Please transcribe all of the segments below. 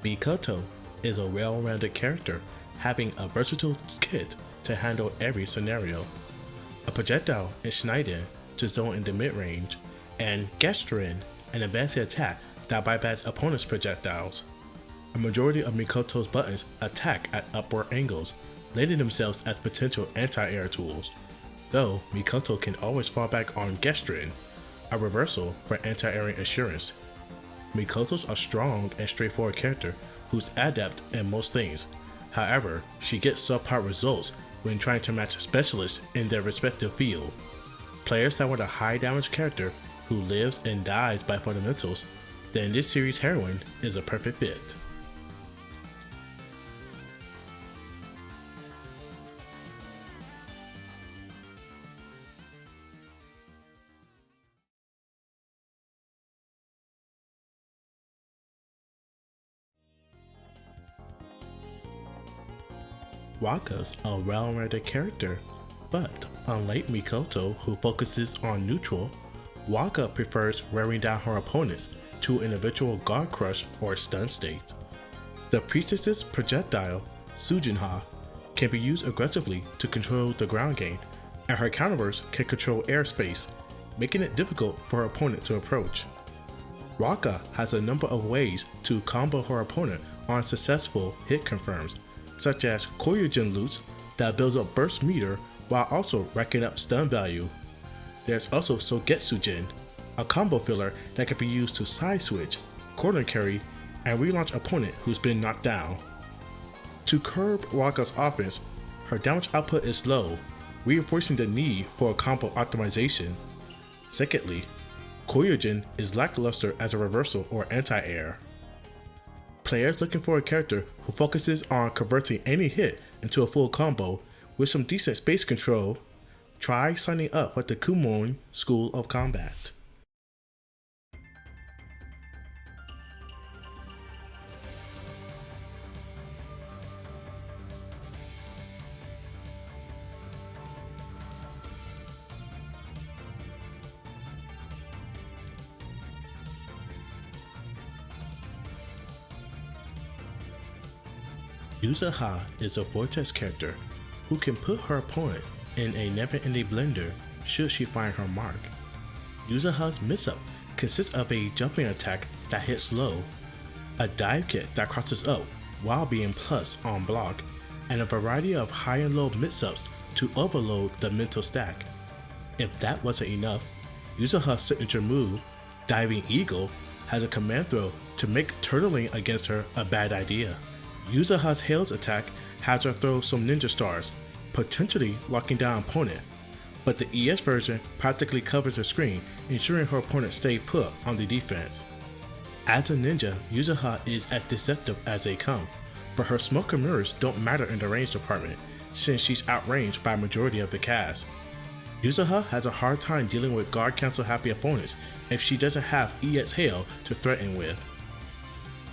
Mikoto is a well-rounded character, having a versatile kit to handle every scenario. A projectile in Schneiden to zone in the mid-range, and Gestrin, an advanced attack that bypass opponents' projectiles. A majority of Mikoto's buttons attack at upward angles, lending themselves as potential anti-air tools, though Mikoto can always fall back on Gestrin, a reversal for anti-airing assurance. Mikoto's a strong and straightforward character who's adept in most things. However, she gets subpar results when trying to match specialists in their respective field. Players that want a high damage character who lives and dies by fundamentals, then this series' heroine is a perfect fit. Waka's a well-rounded character, but unlike Mikoto, who focuses on neutral, Waka prefers wearing down her opponents to an eventual guard crush or stun state. The priestess's projectile, Sujinha, can be used aggressively to control the ground game, and her counterburst can control airspace, making it difficult for her opponent to approach. Waka has a number of ways to combo her opponent on successful hit confirms, such as Koryujin loots that builds up burst meter while also racking up stun value. There's also Sogetsujin, a combo filler that can be used to side switch, corner carry, and relaunch opponent who's been knocked down. To curb Waka's offense, her damage output is low, reinforcing the need for a combo optimization. Secondly, Koryujin is lackluster as a reversal or anti-air. Players looking for a character who focuses on converting any hit into a full combo with some decent space control, try signing up with the Kumon School of Combat. Yuzuha is a vortex character who can put her opponent in a never-ending blender should she find her mark. Yuzuha's miss-up consists of a jumping attack that hits low, a dive kick that crosses up while being plus on block, and a variety of high and low mix-ups to overload the mental stack. If that wasn't enough, Yuzuha's signature move, Diving Eagle, has a command throw to make turtling against her a bad idea. Yuzuha's Hail's attack has her throw some ninja stars, potentially locking down opponent, but the ES version practically covers the screen, ensuring her opponent stay put on the defense. As a ninja, Yuzuha is as deceptive as they come, but her smoke and mirrors don't matter in the range department, since she's outranged by a majority of the cast. Yuzuha has a hard time dealing with guard cancel happy opponents if she doesn't have ES Hail to threaten with.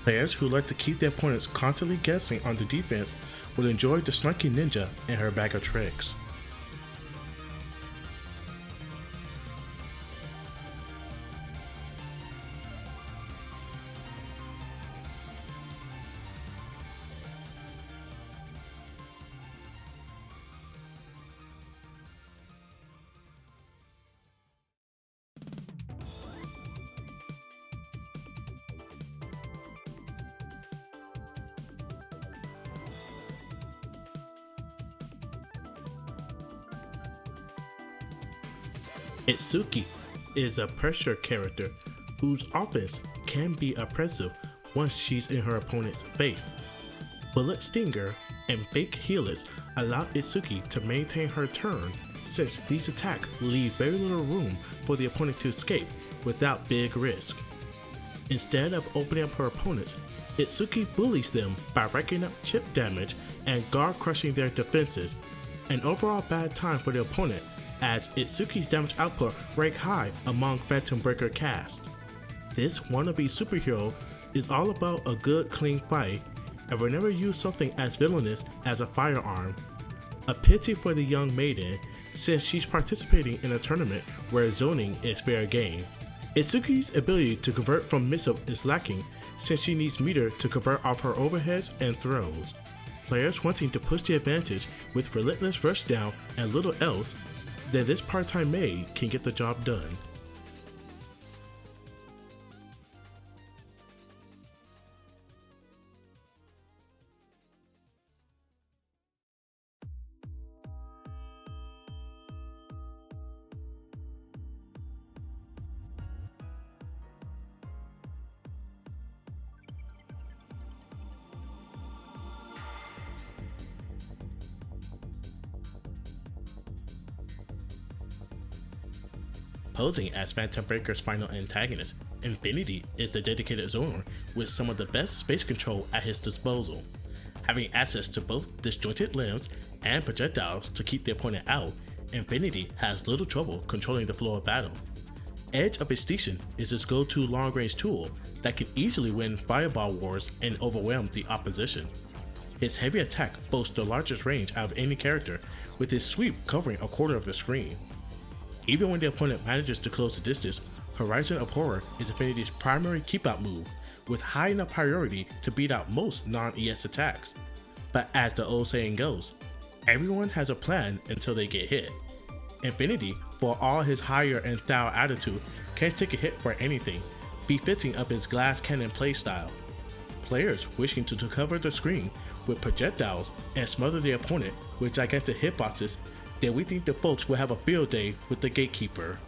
Players who like to keep their opponents constantly guessing on the defense will enjoy the snarky ninja and her bag of tricks. Itsuki is a pressure character whose offense can be oppressive once she's in her opponent's face. Bullet Stinger and Fake Healers allow Itsuki to maintain her turn, since these attacks leave very little room for the opponent to escape without big risk. Instead of opening up her opponents, Itsuki bullies them by racking up chip damage and guard crushing their defenses, an overall bad time for the opponent as Itsuki's damage output rank high among Phantom Breaker cast. This wannabe superhero is all about a good clean fight and will never use something as villainous as a firearm. A pity for the young maiden, since she's participating in a tournament where zoning is fair game. Itsuki's ability to convert from miss-up is lacking, since she needs meter to convert off her overheads and throws. Players wanting to push the advantage with relentless rush down and little else, then this part-time maid can get the job done. Posing as Phantom Breaker's final antagonist, Infinity is the dedicated zoner with some of the best space control at his disposal. Having access to both disjointed limbs and projectiles to keep the opponent out, Infinity has little trouble controlling the flow of battle. Edge of Extinction is his go-to long-range tool that can easily win fireball wars and overwhelm the opposition. His heavy attack boasts the largest range out of any character, with his sweep covering a quarter of the screen. Even when the opponent manages to close the distance, Horizon of Horror is Infinity's primary keep-out move, with high enough priority to beat out most non-ES attacks. But as the old saying goes, everyone has a plan until they get hit. Infinity, for all his higher and thou attitude, can't take a hit for anything, befitting of his glass cannon playstyle. Players wishing to cover the screen with projectiles and smother the opponent with gigantic hitboxes, then we think the folks will have a field day with the Gatekeeper.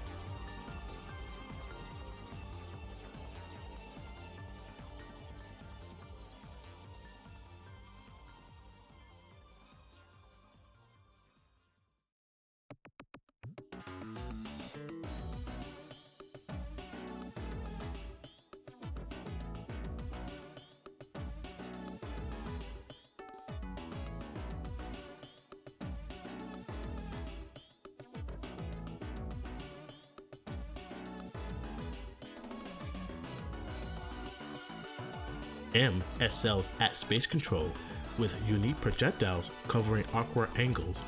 M excels at space control with unique projectiles covering awkward angles,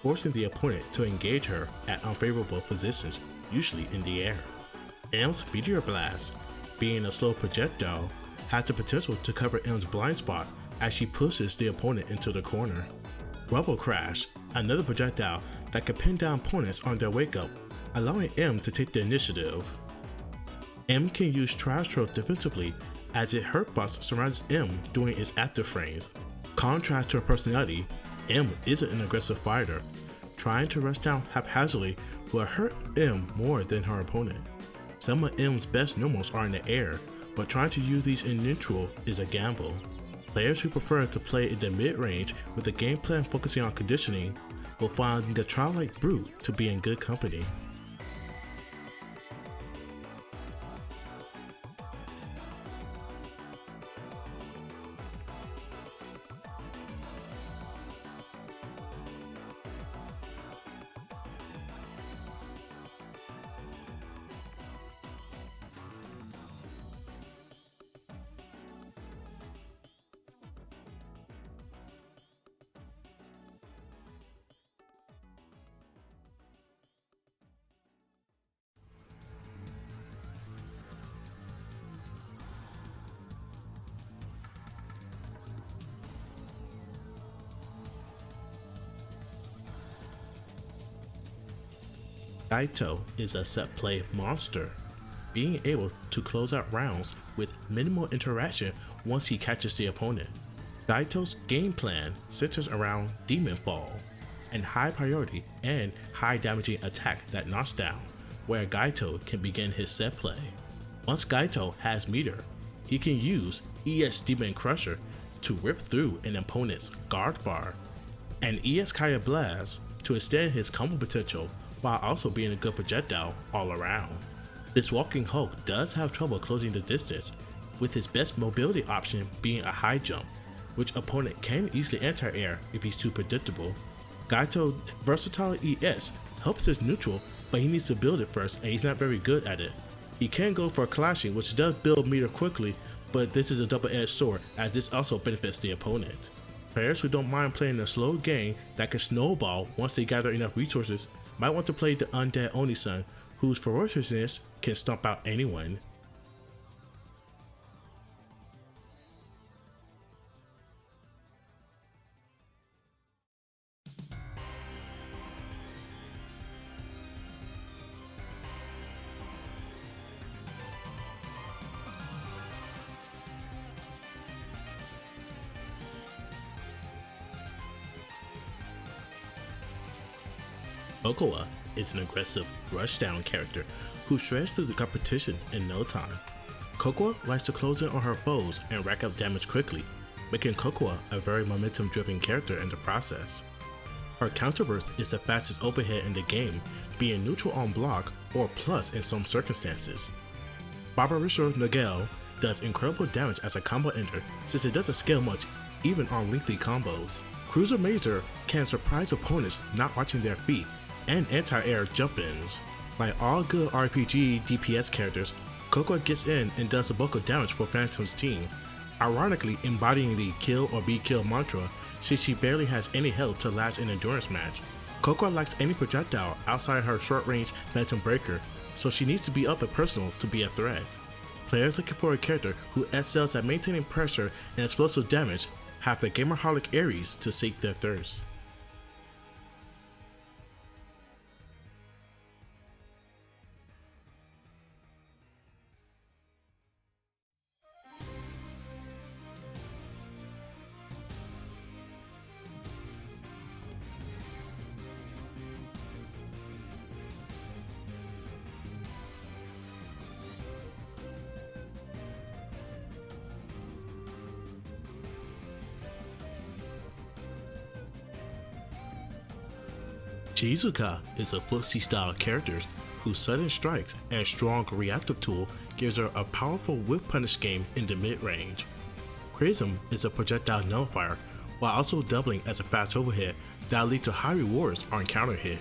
forcing the opponent to engage her at unfavorable positions, usually in the air. M's Meteor Blast, being a slow projectile, has the potential to cover M's blind spot as she pushes the opponent into the corner. Rubble Crash, another projectile that can pin down opponents on their wake up, allowing M to take the initiative. M can use Trash Throw defensively as it hurtbox surrounds M during its active frames. Contrast to her personality, M isn't an aggressive fighter. Trying to rush down haphazardly will hurt M more than her opponent. Some of M's best normals are in the air, but trying to use these in neutral is a gamble. Players who prefer to play in the mid-range with a game plan focusing on conditioning will find the Childlike Brute to be in good company. Gaito is a set play monster, being able to close out rounds with minimal interaction once he catches the opponent. Gaito's game plan centers around Demon Fall, and high priority and high damaging attack that knocks down, where Gaito can begin his set play. Once Gaito has meter, he can use ES Demon Crusher to rip through an opponent's guard bar, and ES Kaya Blast to extend his combo potential while also being a good projectile all around. This Walking Hulk does have trouble closing the distance, with his best mobility option being a high jump, which opponent can easily anti-air if he's too predictable. Gaito's versatile ES helps his neutral, but he needs to build it first and he's not very good at it. He can go for clashing, which does build meter quickly, but this is a double-edged sword as this also benefits the opponent. Players who don't mind playing a slow game that can snowball once they gather enough resources might want to play the Undead Oni-san, whose ferociousness can stomp out anyone. Tokiya is an aggressive, rush-down character who shreds through the competition in no time. Tokiya likes to close in on her foes and rack up damage quickly, making Tokiya a very momentum-driven character in the process. Her counterburst is the fastest overhead in the game, being neutral on block or plus in some circumstances. Barbarisha Nagel does incredible damage as a combo ender since it doesn't scale much even on lengthy combos. Cruiser Mazer can surprise opponents not watching their feet and anti-air jump-ins. Like all good RPG DPS characters, Tokiya gets in and does the bulk of damage for Phantom's team, ironically embodying the kill or be killed mantra since she barely has any health to last an endurance match. Tokiya likes any projectile outside her short-range Phantom Breaker, so she needs to be up and personal to be a threat. Players looking for a character who excels at maintaining pressure and explosive damage have the Gamerholic Aries to sate their thirst. Shizuka is a footsie style character whose sudden strikes and strong reactive tool gives her a powerful whip punish game in the mid-range. Prism is a projectile nullifier while also doubling as a fast overhead that leads to high rewards on counter hit.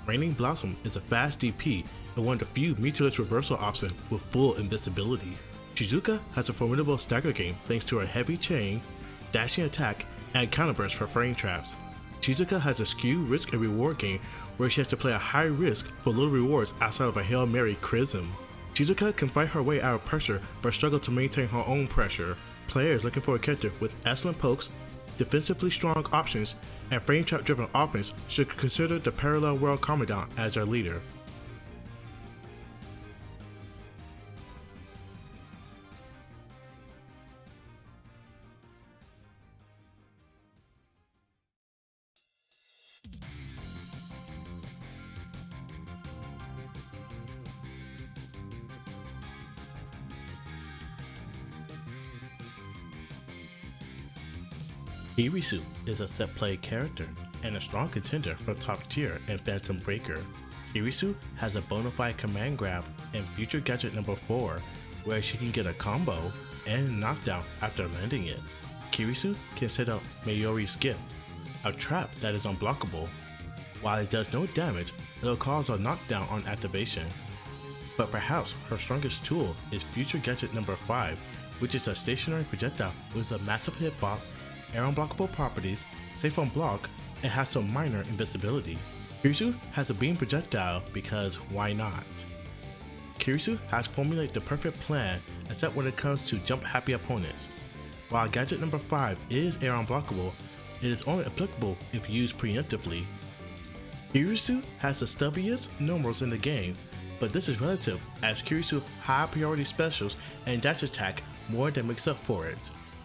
Raining Blossom is a fast DP and one of the few meterless reversal options with full invisibility. Shizuka has a formidable stagger game thanks to her heavy chain, dashing attack, and counterburst for frame traps. Shizuka has a skew risk and reward game where she has to play a high risk for little rewards outside of a Hail Mary Chrism. Shizuka can fight her way out of pressure but struggle to maintain her own pressure. Players looking for a character with excellent pokes, defensively strong options, and frame trap driven offense should consider the Parallel World Commandant as their leader. Kurisu is a set play character and a strong contender for top tier and Phantom Breaker. Kurisu has a bona fide command grab and future gadget number 4 where she can get a combo and knockdown after landing it. Kurisu can set up Mayori's gift, a trap that is unblockable. While it does no damage, it'll cause a knockdown on activation. But perhaps her strongest tool is future gadget number 5, which is a stationary projectile with a massive hitbox, air unblockable properties, safe on block, and has some minor invisibility. Kurisu has a beam projectile because why not? Kurisu has formulated the perfect plan except when it comes to jump happy opponents. While gadget number 5 is air unblockable, it is only applicable if used preemptively. Kurisu has the stubbiest normals in the game, but this is relative as Kurisu's high priority specials and dash attack more than makes up for it.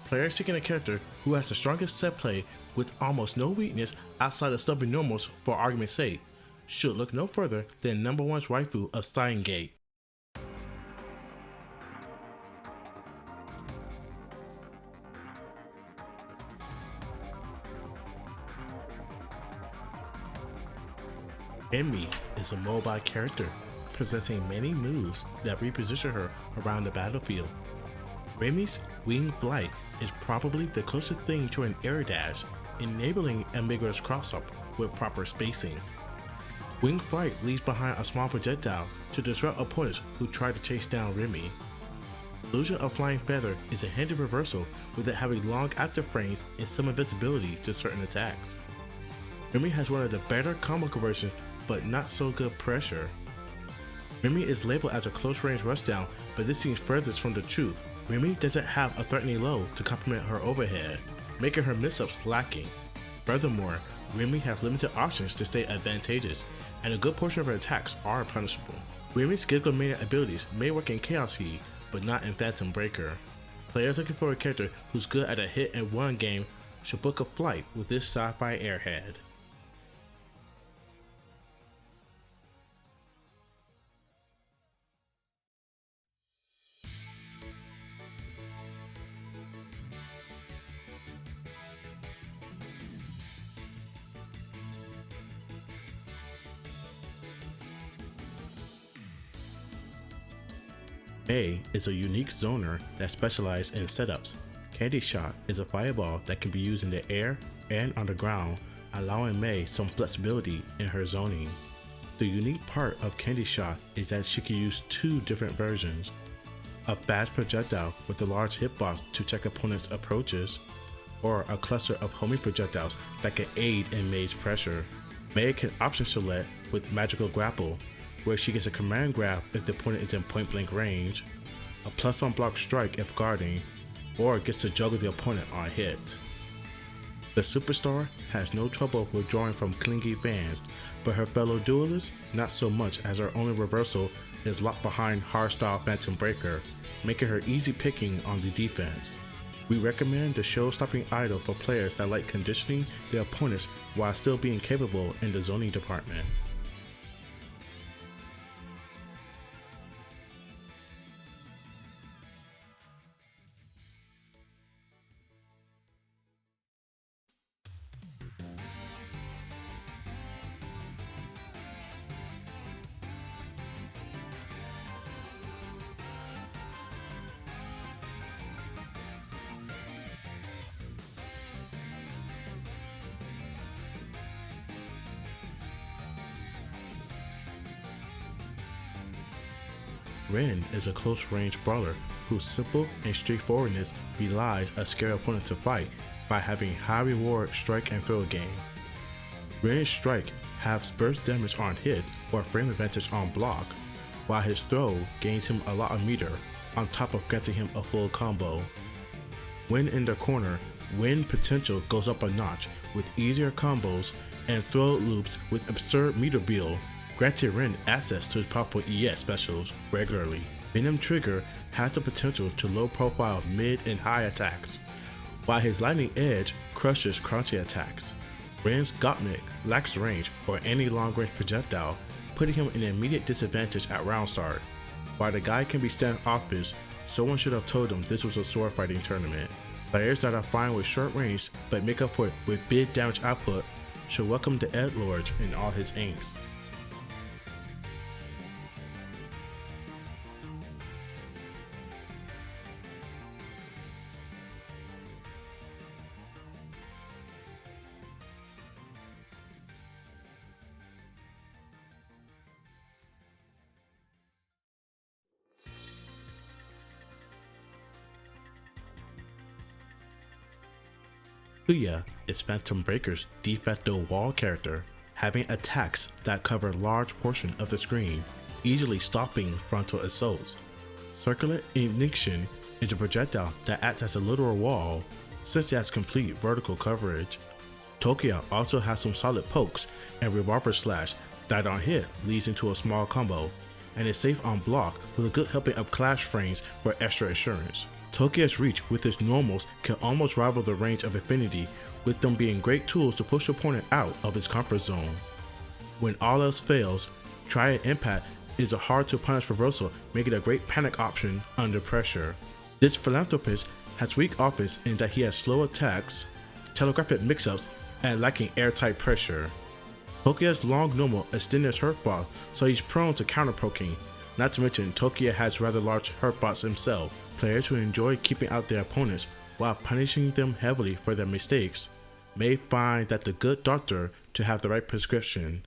Players seeking a character who has the strongest set play with almost no weakness outside of stubby normals for argument's sake should look no further than number 1's waifu of Steingate. Rimi is a mobile character possessing many moves that reposition her around the battlefield. Rimi's wing flight is probably the closest thing to an air dash, enabling ambiguous cross-up with proper spacing. Wing flight leaves behind a small projectile to disrupt opponents who try to chase down Rimi. Illusion of Flying Feather is a handy reversal with it having long active frames and some invisibility to certain attacks. Rimi has one of the better combo conversions but not so good pressure. Rimi is labeled as a close range rushdown, but this seems furthest from the truth. Rimi doesn't have a threatening low to complement her overhead, making her miss-ups lacking. Furthermore, Rimi has limited options to stay advantageous, and a good portion of her attacks are punishable. Rimi's Giggle-Mania abilities may work in Chaos Heat, but not in Phantom Breaker. Players looking for a character who's good at a hit-and-run game should book a flight with this sci-fi airhead. Mei is a unique zoner that specializes in setups. Candy Shot is a fireball that can be used in the air and on the ground, allowing Mei some flexibility in her zoning. The unique part of Candy Shot is that she can use two different versions: a fast projectile with a large hitbox to check opponents' approaches, or a cluster of homing projectiles that can aid in Mei's pressure. Mei can option select with Magical Grapple, where she gets a command grab if the opponent is in point blank range, a plus on block strike if guarding, or gets to juggle the opponent on hit. The superstar has no trouble withdrawing from clingy fans, but her fellow duelists not so much, as her only reversal is locked behind hardstyle Phantom Breaker, making her easy picking on the defense. We recommend the show-stopping idol for players that like conditioning their opponents while still being capable in the zoning department. Rin is a close-range brawler whose simple and straightforwardness belies a scary opponent to fight by having high reward strike and throw game. Rin's strike halves burst damage on hit or frame advantage on block, while his throw gains him a lot of meter on top of granting him a full combo. When in the corner, win potential goes up a notch with easier combos and throw loops with absurd meter build, granting Rin access to his powerful ES specials regularly. Venom Trigger has the potential to low profile mid and high attacks, while his Lightning Edge crushes crouchy attacks. Rin's Gottmik lacks range or any long range projectile, putting him in an immediate disadvantage at round start. While the guy can be standoffish, someone should have told him this was a sword fighting tournament. Players that are fine with short range but make up for it with big damage output should welcome the Edlord in all his aims. Tokiya is Phantom Breaker's de facto wall character, having attacks that cover a large portion of the screen, easily stopping frontal assaults. Circular Ignition is a projectile that acts as a literal wall, since it has complete vertical coverage. Tokiya also has some solid pokes and revolver slash that on hit leads into a small combo, and is safe on block with a good helping of clash frames for extra assurance. Tokiya's reach with his normals can almost rival the range of Infinity, with them being great tools to push the opponent out of his comfort zone. When all else fails, Triad Impact is a hard to punish reversal, making it a great panic option under pressure. This philanthropist has weak offense in that he has slow attacks, telegraphic mix-ups, and lacking airtight pressure. Tokiya's long normal extended his hurtbox, so he's prone to counter-poking. Not to mention, Tokiya has rather large hurtbox himself. Players who enjoy keeping out their opponents while punishing them heavily for their mistakes may find that the good doctor to have the right prescription.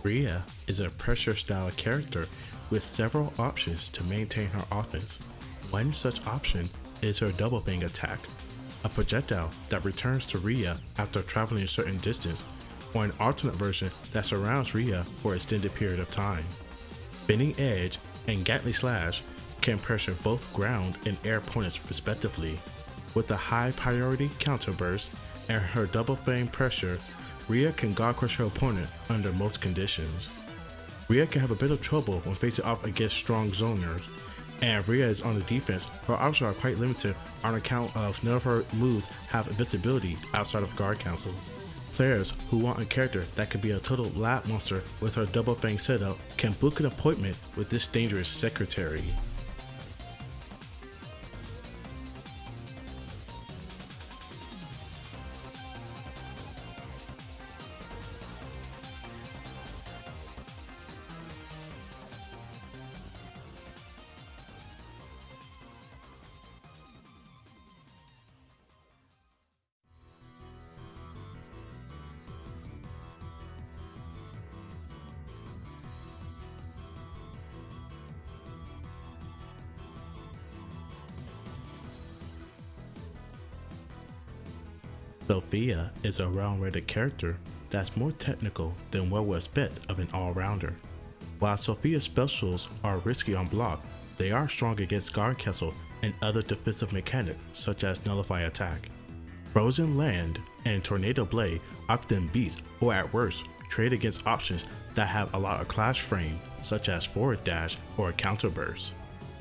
Rhea is a pressure style character with several options to maintain her offense. One such option is her double bang attack, a projectile that returns to Rhea after traveling a certain distance, or an alternate version that surrounds Rhea for an extended period of time. Spinning Edge and Gatling Slash can pressure both ground and air opponents respectively. With a high priority counter burst and her double bang pressure, Rhea can guard crush her opponent under most conditions. Rhea can have a bit of trouble when facing off against strong zoners, and if Rhea is on the defense, her options are quite limited on account of none of her moves have invisibility outside of guard councils. Players who want a character that can be a total lab monster with her double fang setup can book an appointment with this dangerous secretary. Sophia is a well-rounded character that's more technical than what we expect of an all-rounder. While Sophia's specials are risky on block, they are strong against guard castle and other defensive mechanics such as nullify attack. Frozen Land and Tornado Blade often beat or at worst trade against options that have a lot of clash frame such as forward dash or counter burst.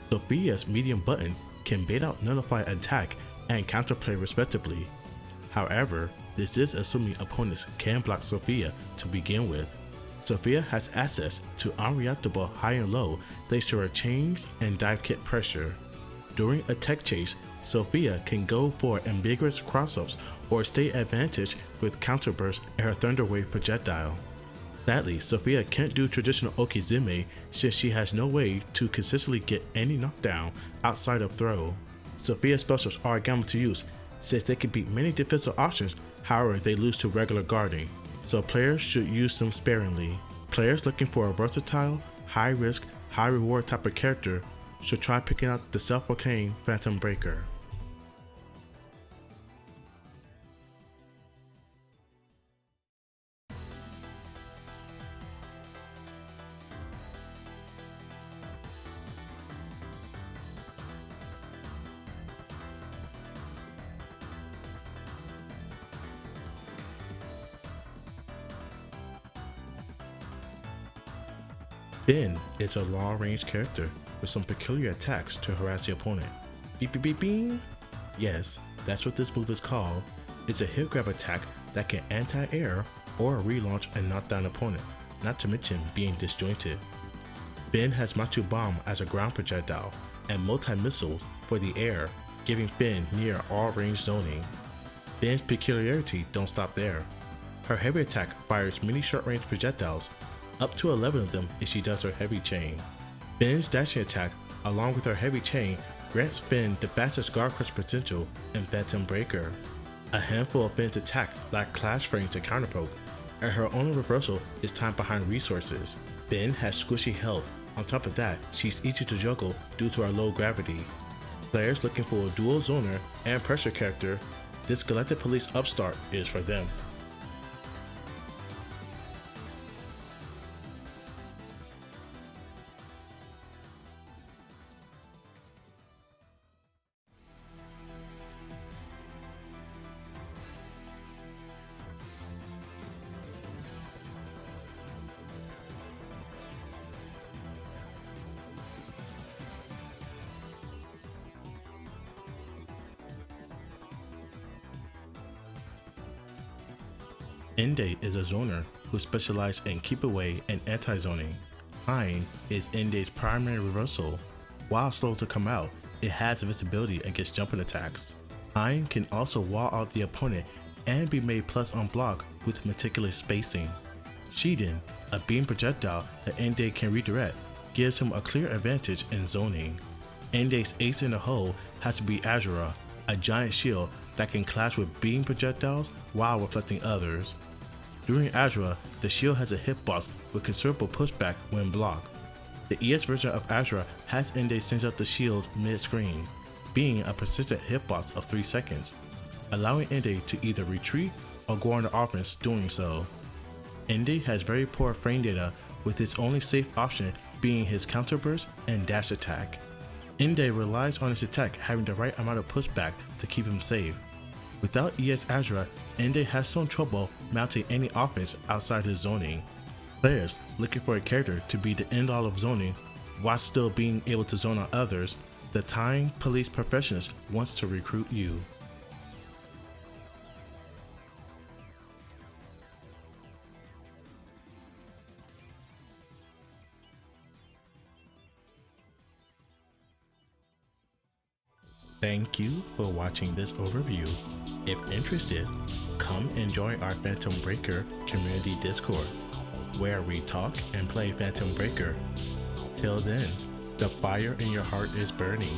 Sophia's medium button can bait out nullify attack and counterplay respectively. However, this is assuming opponents can block Sophia to begin with. Sophia has access to unreactable high and low thanks to her chains and dive kit pressure. During a tech chase, Sophia can go for ambiguous crossups or stay advantage with counter burst and her Thunder Wave projectile. Sadly, Sophia can't do traditional Okizeme since she has no way to consistently get any knockdown outside of throw. Sophia's specials are a gamble to use since they can beat many defensive options, however they lose to regular guarding, so players should use them sparingly. Players looking for a versatile, high risk, high reward type of character should try picking out the self-proclaimed Phantom Breaker. Ben is a long-range character with some peculiar attacks to harass the opponent. Beep beep beep beep! Yes, that's what this move is called. It's a hit grab attack that can anti-air or relaunch and knock down an opponent, not to mention being disjointed. Ben has Machu Bomb as a ground projectile and multi-missiles for the air, giving Ben near all-range zoning. Ben's peculiarity don't stop there. Her heavy attack fires many short-range projectiles, up to 11 of them if she does her heavy chain. Ben's dashing attack, along with her heavy chain, grants Ben the fastest guard crush potential in Phantom Breaker. A handful of Ben's attack lack clash frame to counterpoke, and her only reversal is time behind resources. Ben has squishy health. On top of that, she's easy to juggle due to her low gravity. Players looking for a dual zoner and pressure character, this Galactic Police upstart is for them. Ende is a zoner who specializes in keep away and anti-zoning. Hein is Ende's primary reversal. While slow to come out, it has visibility against jumping attacks. Hein can also wall out the opponent and be made plus on block with meticulous spacing. Shiden, a beam projectile that Ende can redirect, gives him a clear advantage in zoning. Ende's ace in the hole has to be Azura, a giant shield that can clash with beam projectiles while reflecting others. During Azura, the shield has a hitbox with considerable pushback when blocked. The ES version of Azura has Ende send out the shield mid-screen, being a persistent hitbox of 3 seconds, allowing Ende to either retreat or go on the offense doing so. Ende has very poor frame data, with his only safe option being his counterburst and dash attack. Ende relies on his attack having the right amount of pushback to keep him safe. Without ES Azura, Ende has some trouble mounting any offense outside his zoning. Players looking for a character to be the end all of zoning while still being able to zone on others, the Time Police Professionist wants to recruit you. Thank you for watching this overview. If interested, come and join our Phantom Breaker community Discord, where we talk and play Phantom Breaker. Till then, the fire in your heart is burning.